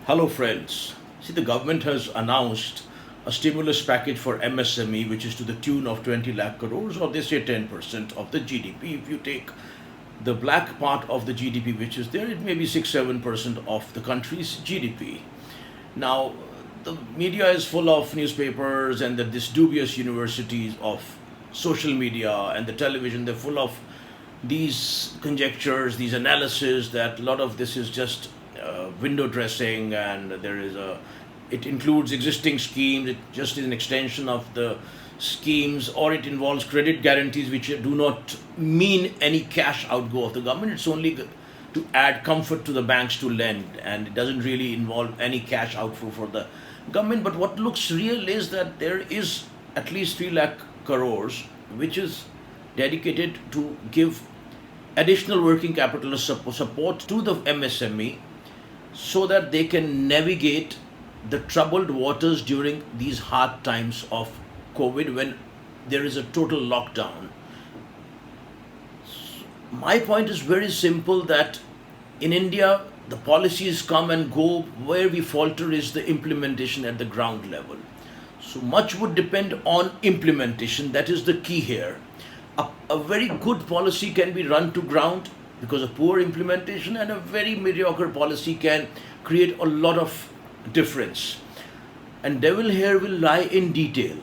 Hello, friends. See, the government has announced a stimulus package for MSME, which is to the tune of 20 lakh crores, or they say 10% of the GDP. If you take the black part of the GDP, which is there, it may be 6 7% of the country's GDP. Now, the media is full of newspapers and this dubious universities of social media and the television. They're full of these conjectures, these analysis that a lot of this is just window dressing, and it includes existing schemes. It just is an extension of the schemes, or it involves credit guarantees which do not mean any cash outgo of the government. It's only to add comfort to the banks to lend, and it doesn't really involve any cash outflow for the government. But what looks real is that there is at least 3 lakh crores which is dedicated to give additional working capital support to the MSME so that they can navigate the troubled waters during these hard times of COVID, when there is a total lockdown. My point is very simple, that in India, the policies come and go. Where we falter is the implementation at the ground level. So much would depend on implementation. That is the key here. A very good policy can be run to ground because of poor implementation, and a very mediocre policy can create a lot of difference. And devil here will lie in detail.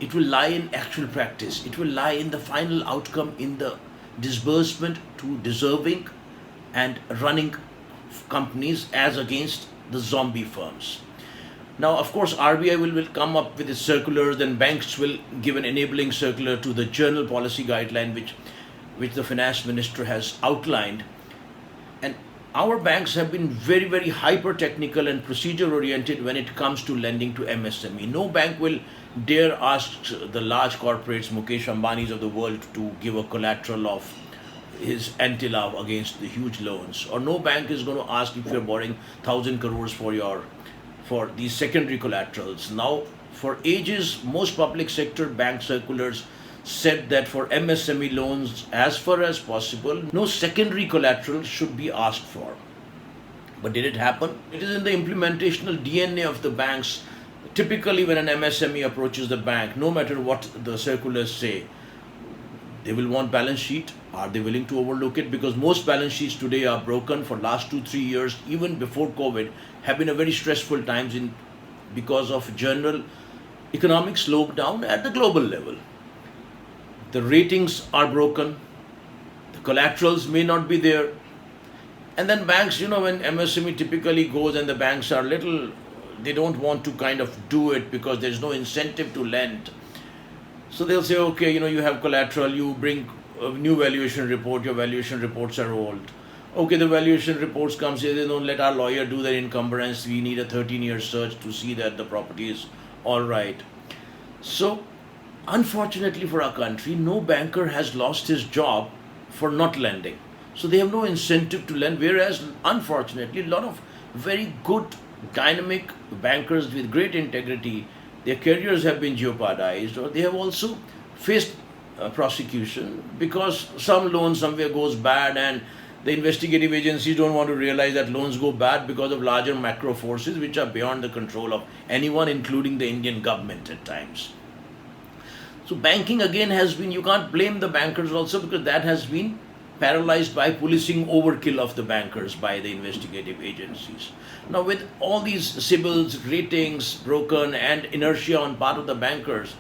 It will lie in actual practice. It will lie in the final outcome, in the disbursement to deserving and running companies as against the zombie firms. Now, of course, RBI will come up with its circulars, then banks will give an enabling circular to the general policy guideline which the finance minister has outlined. And our banks have been very, very hyper technical and procedure oriented when it comes to lending to MSME. No bank will dare ask the large corporates, Mukesh Ambani's of the world, to give a collateral of his antila against the huge loans. Or no bank is going to ask if you're borrowing 1,000 crores for these secondary collaterals. Now, for ages, most public sector bank circulars said that for MSME loans, as far as possible, no secondary collateral should be asked for. But did it happen? It is in the implementational DNA of the banks. Typically, when an MSME approaches the bank, no matter what the circulars say, they will want balance sheet. Are they willing to overlook it? Because most balance sheets today are broken. For last 2 3 years, even before COVID, have been a very stressful times because of general economic slowdown at the global level. The ratings are broken. The collaterals may not be there. And then banks, when MSME typically goes and the banks are they don't want to kind of do it because there's no incentive to lend. So they'll say, okay, you have collateral, you bring a new valuation report, your valuation reports are old. Okay, the valuation reports come, say, they don't let our lawyer do their encumbrance, we need a 13-year search to see that the property is all right. So, unfortunately for our country, no banker has lost his job for not lending. So they have no incentive to lend, whereas unfortunately, a lot of very good, dynamic bankers with great integrity, their careers have been jeopardized, or they have also faced prosecution because some loan somewhere goes bad, and the investigative agencies don't want to realize that loans go bad because of larger macro forces which are beyond the control of anyone, including the Indian government at times. So banking again has been, you can't blame the bankers also, because that has been paralyzed by policing overkill of the bankers by the investigative agencies. Now, with all these CIBILs, ratings broken, and inertia on part of the bankers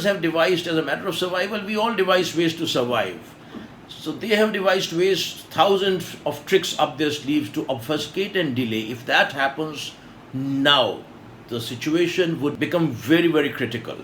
have devised, as a matter of survival, we all devise ways to survive. So they have devised ways, thousands of tricks up their sleeves to obfuscate and delay. If that happens now, the situation would become very, very critical.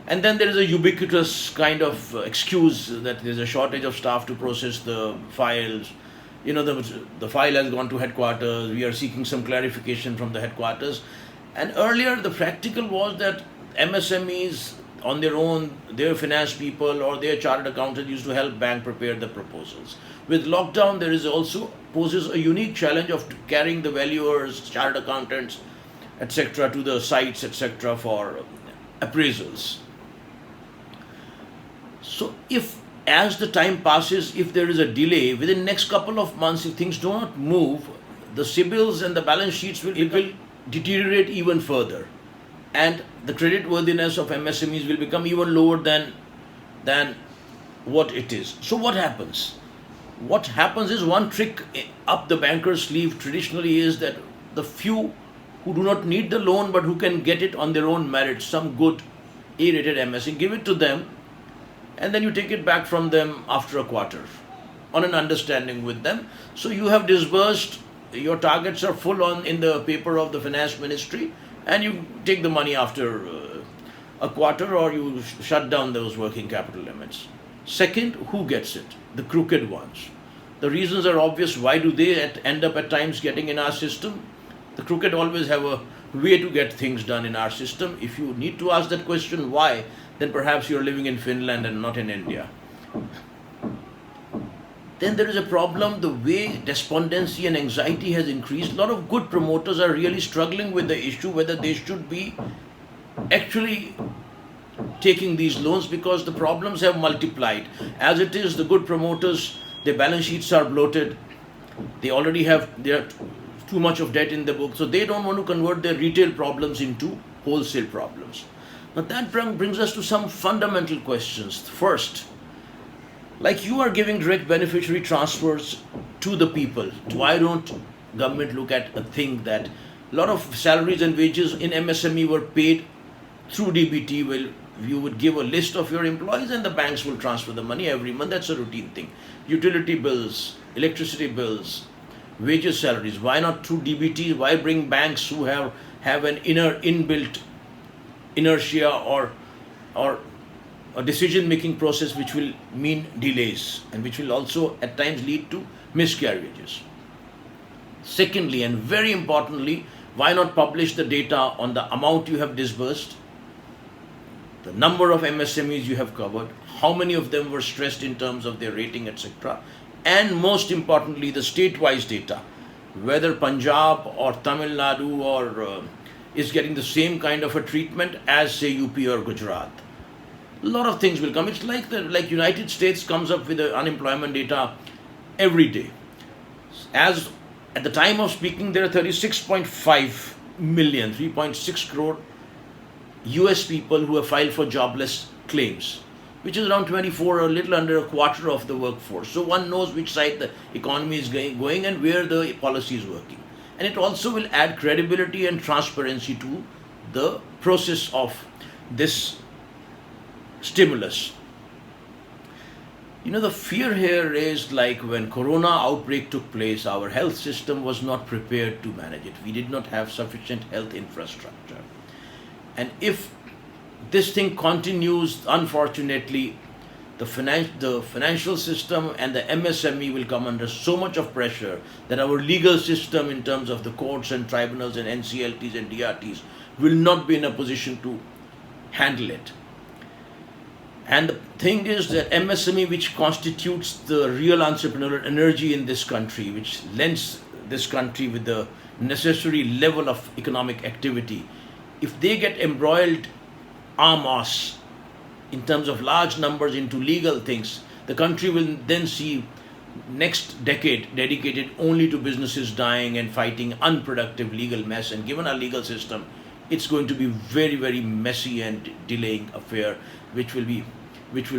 And then there is a ubiquitous kind of excuse that there's a shortage of staff to process the files. The file has gone to headquarters. We are seeking some clarification from the headquarters. And earlier, the practical was that MSMEs on their own, their finance people or their chartered accountants used to help bank prepare the proposals. With lockdown, there is also poses a unique challenge of carrying the valuers, chartered accountants, etc. to the sites, etc. for appraisals. So if, as the time passes, if there is a delay within next couple of months, if things do not move, the CIBILs and the balance sheets will deteriorate even further, and the credit worthiness of MSMEs will become even lower than what it is. So what happens? What happens is, one trick up the banker's sleeve traditionally is that the few who do not need the loan but who can get it on their own merit, some good A-rated MSME, give it to them, and then you take it back from them after a quarter on an understanding with them. So you have disbursed, your targets are full on in the paper of the finance ministry, and you take the money after a quarter, or you shut down those working capital limits. Second, who gets it? The crooked ones. The reasons are obvious. Why do they end up at times getting in our system? The crooked always have a way to get things done in our system. If you need to ask that question, why, then perhaps you're living in Finland and not in India. Then there is a problem, the way despondency and anxiety has increased. A lot of good promoters are really struggling with the issue whether they should be actually taking these loans, because the problems have multiplied. As it is, the good promoters, their balance sheets are bloated. They already have too much of debt in the book, so they don't want to convert their retail problems into wholesale problems. Now that brings us to some fundamental questions. First, like you are giving direct beneficiary transfers to the people, why don't government look at a thing that a lot of salaries and wages in MSME were paid through DBT? Well, you would give a list of your employees and the banks will transfer the money every month. That's a routine thing. Utility bills, electricity bills, wages, salaries. Why not through DBT? Why bring banks who have an inbuilt inertia or a decision-making process which will mean delays and which will also at times lead to miscarriages? Secondly, and very importantly, why not publish the data on the amount you have disbursed, the number of MSMEs you have covered, how many of them were stressed in terms of their rating, etc. And most importantly, the state-wise data, whether Punjab or Tamil Nadu or is getting the same kind of a treatment as, say, UP or Gujarat. A lot of things will come. It's like United States comes up with the unemployment data every day. As at the time of speaking, there are 36.5 million, 3.6 crore US people who have filed for jobless claims, which is around 24 or a little under a quarter of the workforce. So one knows which side the economy is going and where the policy is working. And it also will add credibility and transparency to the process of this stimulus. You know, the fear here is like when Corona outbreak took place, our health system was not prepared to manage it. We did not have sufficient health infrastructure. And if this thing continues, unfortunately, the financial system and the MSME will come under so much of pressure that our legal system in terms of the courts and tribunals and NCLTs and DRTs will not be in a position to handle it. And the thing is that MSME, which constitutes the real entrepreneurial energy in this country, which lends this country with the necessary level of economic activity, if they get embroiled en masse in terms of large numbers into legal things, the country will then see next decade dedicated only to businesses dying and fighting unproductive legal mess. And given our legal system, it's going to be very, very messy and delaying affair, which will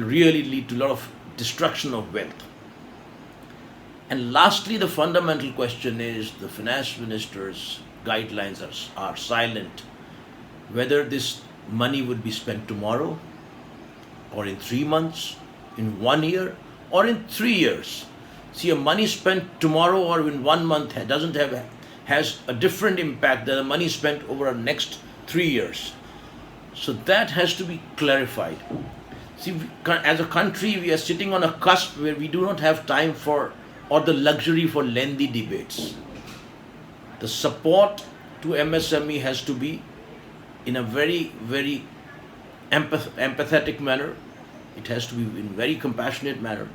really lead to a lot of destruction of wealth. And lastly, the fundamental question is, the finance minister's guidelines are silent whether this money would be spent tomorrow or in 3 months, in 1 year, or in 3 years. See, a money spent tomorrow or in 1 month has a different impact than the money spent over the next 3 years. So that has to be clarified. See, as a country, we are sitting on a cusp where we do not have time for or the luxury for lengthy debates. The support to MSME has to be in a very, very empathetic manner. It has to be in very compassionate manner.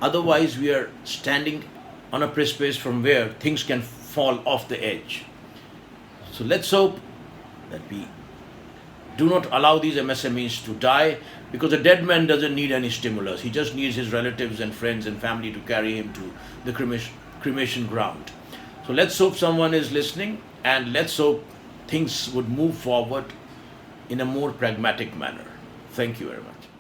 Otherwise, we are standing on a precipice from where things can fall off the edge. So let's hope that we do not allow these MSMEs to die, because a dead man doesn't need any stimulus. He just needs his relatives and friends and family to carry him to the cremation ground. So let's hope someone is listening, and let's hope things would move forward in a more pragmatic manner. Thank you very much.